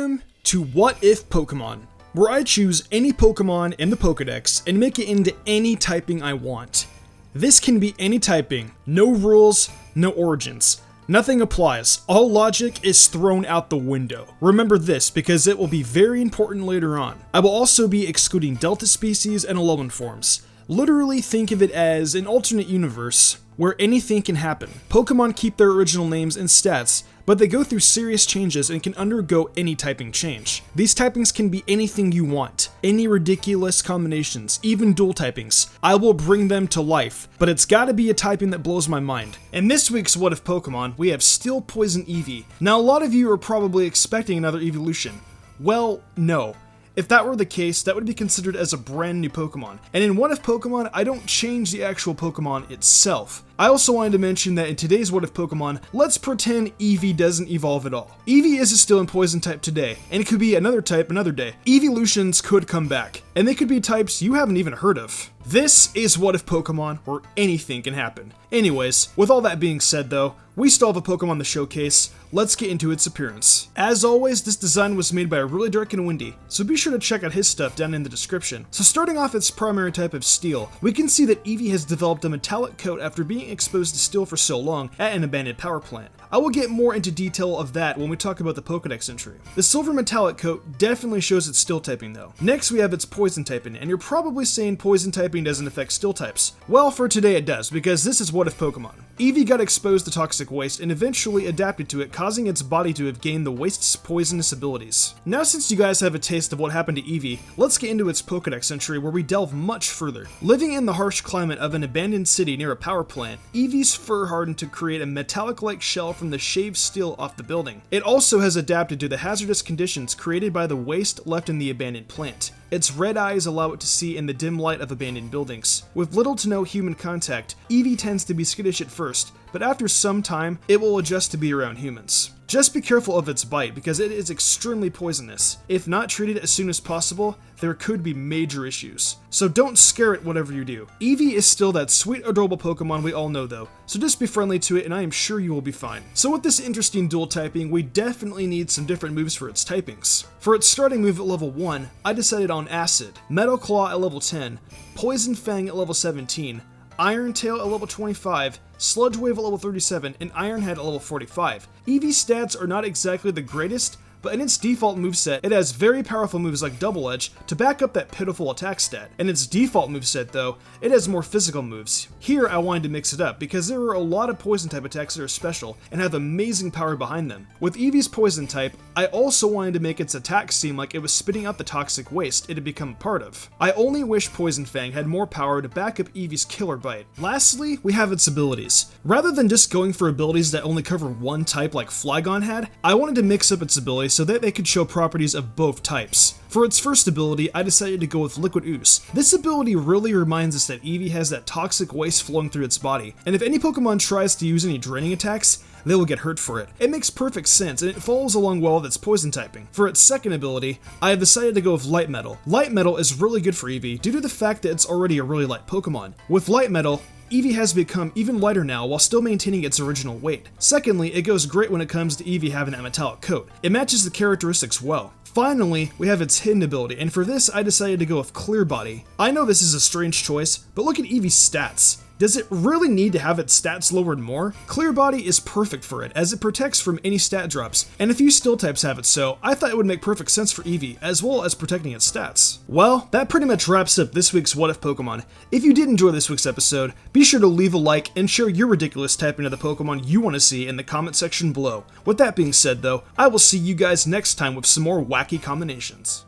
Welcome to What If Pokemon, where I choose any Pokemon in the Pokedex and make it into any typing I want. This can be any typing, no rules, no origins. Nothing applies, all logic is thrown out the window. Remember this because it will be very important later on. I will also be excluding Delta Species and Allolan forms. Literally think of it as an alternate universe where anything can happen. Pokemon keep their original names and stats, but they go through serious changes and can undergo any typing change. These typings can be anything you want, any ridiculous combinations, even dual typings. I will bring them to life, but it's gotta be a typing that blows my mind. In this week's What If Pokemon, we have Steel Poison Eevee. Now a lot of you are probably expecting another evolution. Well, no. If that were the case, that would be considered as a brand new Pokemon. And in What If Pokemon, I don't change the actual Pokemon itself. I also wanted to mention that in today's What If Pokemon, let's pretend Eevee doesn't evolve at all. Eevee is still in Poison type today, and it could be another type another day. Evolutions could come back, and they could be types you haven't even heard of. This is What If Pokemon, where anything can happen. Anyways, with all that being said though, we still have a Pokemon to showcase. Let's get into its appearance. As always, this design was made by Really Dark and Windy, so be sure to check out his stuff down in the description. So starting off its primary type of Steel, we can see that Eevee has developed a metallic coat after being exposed to steel for so long at an abandoned power plant. I will get more into detail of that when we talk about the Pokedex entry. The silver metallic coat definitely shows its steel typing though. Next we have its poison typing, and you're probably saying poison typing doesn't affect steel types. Well, for today it does, because this is What If Pokemon. Eevee got exposed to toxic waste and eventually adapted to it, causing its body to have gained the waste's poisonous abilities. Now since you guys have a taste of what happened to Eevee, let's get into its Pokedex entry where we delve much further. Living in the harsh climate of an abandoned city near a power plant, Eevee's fur hardened to create a metallic-like shell from the shaved steel off the building. It also has adapted to the hazardous conditions created by the waste left in the abandoned plant. Its red eyes allow it to see in the dim light of abandoned buildings. With little to no human contact, Eevee tends to be skittish at first, but after some time, it will adjust to be around humans. Just be careful of its bite because it is extremely poisonous. If not treated as soon as possible, there could be major issues. So don't scare it whatever you do. Eevee is still that sweet, adorable Pokemon we all know though, so just be friendly to it and I am sure you will be fine. So with this interesting dual typing, we definitely need some different moves for its typings. For its starting move at level 1, I decided on Acid, Metal Claw at level 10, Poison Fang at level 17, Iron Tail at level 25, Sludge Wave at level 37, and Iron Head at level 45. Eevee's stats are not exactly the greatest, but in its default moveset, it has very powerful moves like Double Edge to back up that pitiful attack stat. In its default moveset though, it has more physical moves. Here I wanted to mix it up because there are a lot of poison type attacks that are special and have amazing power behind them. With Eevee's poison type, I also wanted to make its attack seem like it was spitting out the toxic waste it had become a part of. I only wish Poison Fang had more power to back up Eevee's killer bite. Lastly, we have its abilities. Rather than just going for abilities that only cover one type like Flygon had, I wanted to mix up its abilities so that they could show properties of both types. For its first ability, I decided to go with Liquid Ooze. This ability really reminds us that Eevee has that toxic waste flowing through its body, and if any Pokemon tries to use any draining attacks, they will get hurt for it. It makes perfect sense, and it follows along well with its poison typing. For its second ability, I have decided to go with Light Metal. Light Metal is really good for Eevee due to the fact that it's already a really light Pokemon. With Light Metal, Eevee has become even lighter now while still maintaining its original weight. Secondly, it goes great when it comes to Eevee having that metallic coat. It matches the characteristics well. Finally, we have its hidden ability, and for this I decided to go with Clear Body. I know this is a strange choice, but look at Eevee's stats. Does it really need to have its stats lowered more? Clear Body is perfect for it, as it protects from any stat drops, and a few steel types have it, so I thought it would make perfect sense for Eevee, as well as protecting its stats. Well, that pretty much wraps up this week's What If Pokemon. If you did enjoy this week's episode, be sure to leave a like and share your ridiculous typing of the Pokemon you want to see in the comment section below. With that being said though, I will see you guys next time with some more wacky combinations.